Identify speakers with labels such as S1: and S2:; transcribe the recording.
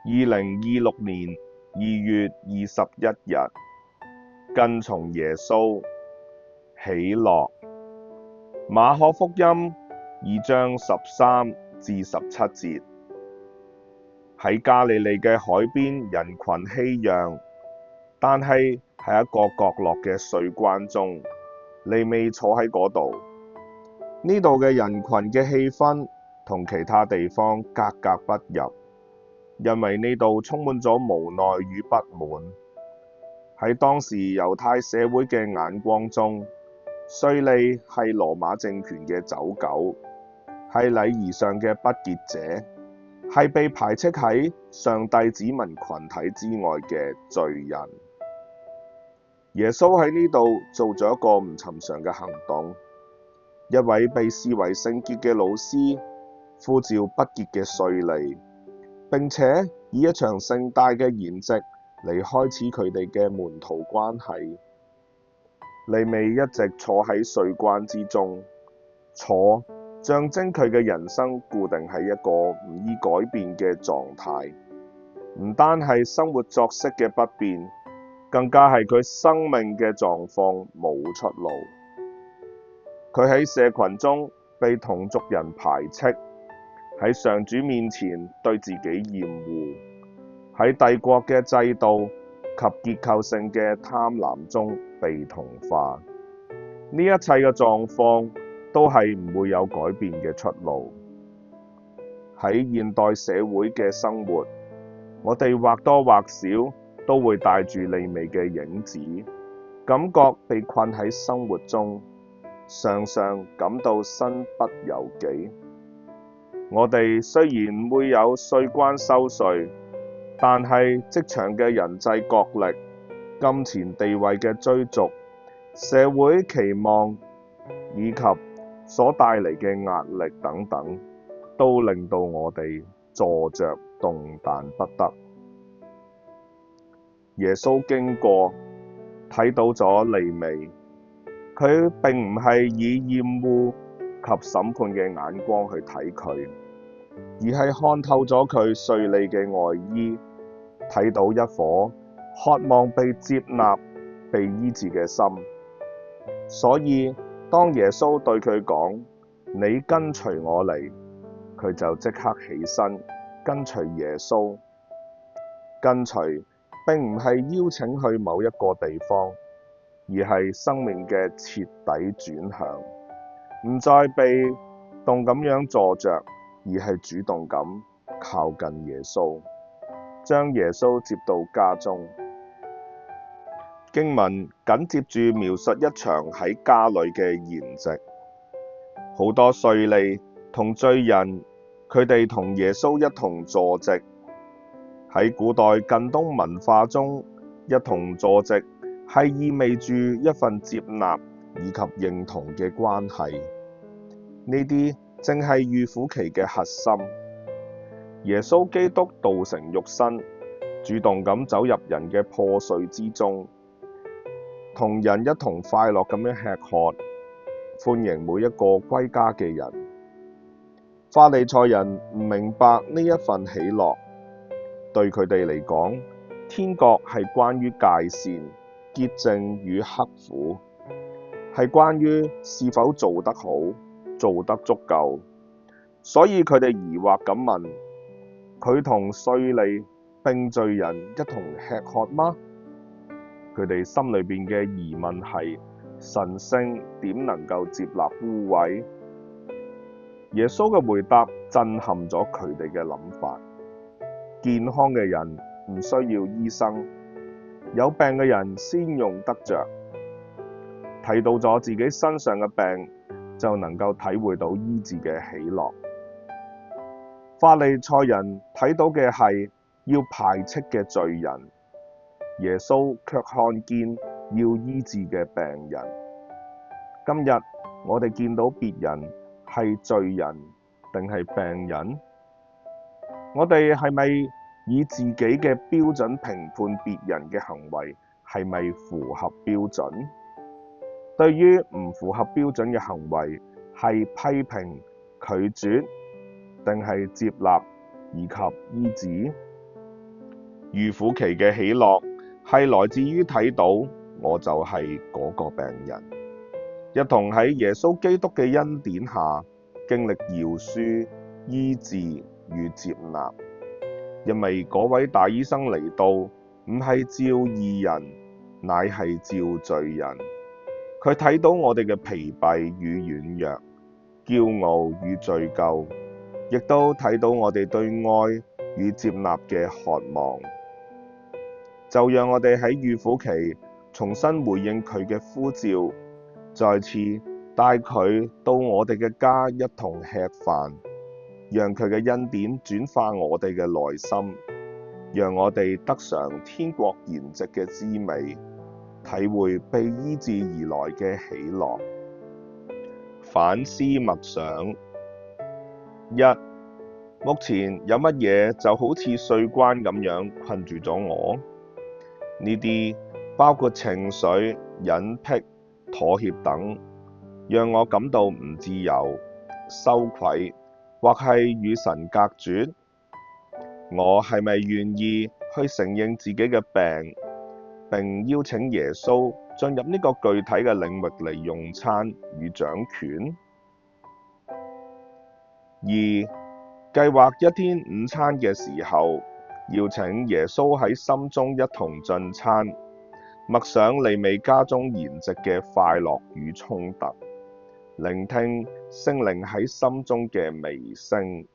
S1: 2026年2月21日，跟從耶穌，喜樂。馬可福音2章13至17節。喺加利利嘅海邊，人群熙攘，但係喺一個角落嘅稅關中，利未坐喺嗰度。呢度嘅人群嘅氣氛同其他地方格格不入，因為呢度充滿咗無奈與不滿。喺當時猶太社會嘅眼光中，稅吏係羅馬政權嘅走狗，係禮儀上嘅不潔者，係被排斥喺上帝子民群體之外嘅罪人。耶穌喺呢度做咗一個唔尋常嘅行動，一位被視為聖潔嘅老師呼召不潔嘅稅吏，並且以一場盛大嘅筵席嚟開始佢哋嘅門徒關係。利未一直坐喺稅關之中，坐象徵佢嘅人生固定喺一個唔易改變嘅狀態，唔單係生活作息嘅不變，更加係佢生命嘅狀況冇出路。佢喺社群中被同族人排斥，喺上主面前對自己厭惡，喺帝國嘅制度及結構性嘅貪婪中被同化。呢一切嘅狀況都係唔會有改變嘅出路。喺現代社會嘅生活，我哋或多或少都會帶住利未嘅影子，感覺被困喺生活中，常常感到身不由己。我哋雖然唔會有稅關收稅，但係職場嘅人際角力、金錢地位嘅追逐、社會期望以及所帶嚟嘅壓力等等，都令到我哋坐着動彈不得。耶穌經過，睇到咗利未，佢並唔係以厭惡及審判嘅眼光去睇佢，而係看透咗佢稅吏嘅外衣，睇到一顆渴望被接納、被醫治嘅心。所以當耶穌對佢講：你跟隨我嚟，佢就即刻起身跟隨耶穌。跟隨並唔係邀請去某一個地方，而係生命嘅徹底轉向，唔再被動咁樣坐着，而係主動咁靠近耶穌，將耶穌接到家中。經文緊接住描述一場喺家裏嘅筵席，好多稅吏同罪人，佢哋同耶穌一同坐席。喺古代近東文化中，一同坐席係意味住一份接納以及認同嘅關係。呢啲正係預苦期嘅核心。耶穌基督道成肉身，主動咁走入人嘅破碎之中，同人一同快樂咁樣吃喝，歡迎每一個歸家嘅人。法利賽人唔明白呢一份喜樂，對佢哋嚟講，天國係關於界線、潔淨與刻苦，係關於是否做得好、做得足夠。所以佢哋疑惑咁問：佢同稅吏並罪人一同吃喝嗎？佢哋心裏邊嘅疑問係：神聖點能夠接納污穢？耶穌嘅回答震撼咗佢哋嘅諗法。健康嘅人唔需要醫生，有病嘅人先用得着。睇到咗自己身上嘅病，就能夠體會到醫治嘅喜樂。法利賽人睇到嘅係要排斥嘅罪人，耶穌卻看見要醫治嘅病人。今日我哋見到別人係罪人定係病人？我哋係咪以自己嘅標準評判別人嘅行為係咪符合標準？對於唔符合標準嘅行為，係批評、拒絕定係接納以及醫治？預苦期嘅喜樂係來自於睇到我就係嗰個病人，一同喺耶穌基督嘅恩典下經歷饒恕、醫治與接納。因為嗰位大醫生嚟到唔係照義人，乃係照罪人。佢睇到我哋嘅疲憊與軟弱、驕傲與罪疚，亦都睇到我哋對愛與接納嘅渴望。就讓我哋喺預苦期重新回應佢嘅呼召，再次帶佢到我哋嘅家一同吃飯，讓佢嘅恩典轉化我哋嘅內心，讓我哋得嘗天國筵席嘅滋味，體會被醫治而來嘅喜樂。反思默想：一、目前有乜嘢就好似稅關咁樣困住咗我？呢啲包括情緒、隱癖、妥協等，讓我感到唔自由、羞愧，或係與神隔絕。我係咪願意去承認自己嘅病，並邀請耶穌進入呢個具體嘅領域嚟用餐與掌權？二、計劃一天午餐嘅時候，邀請耶穌喺心中一同進餐，默想利未家中筵席嘅快樂與衝突，聆聽聖靈喺心中嘅微聲。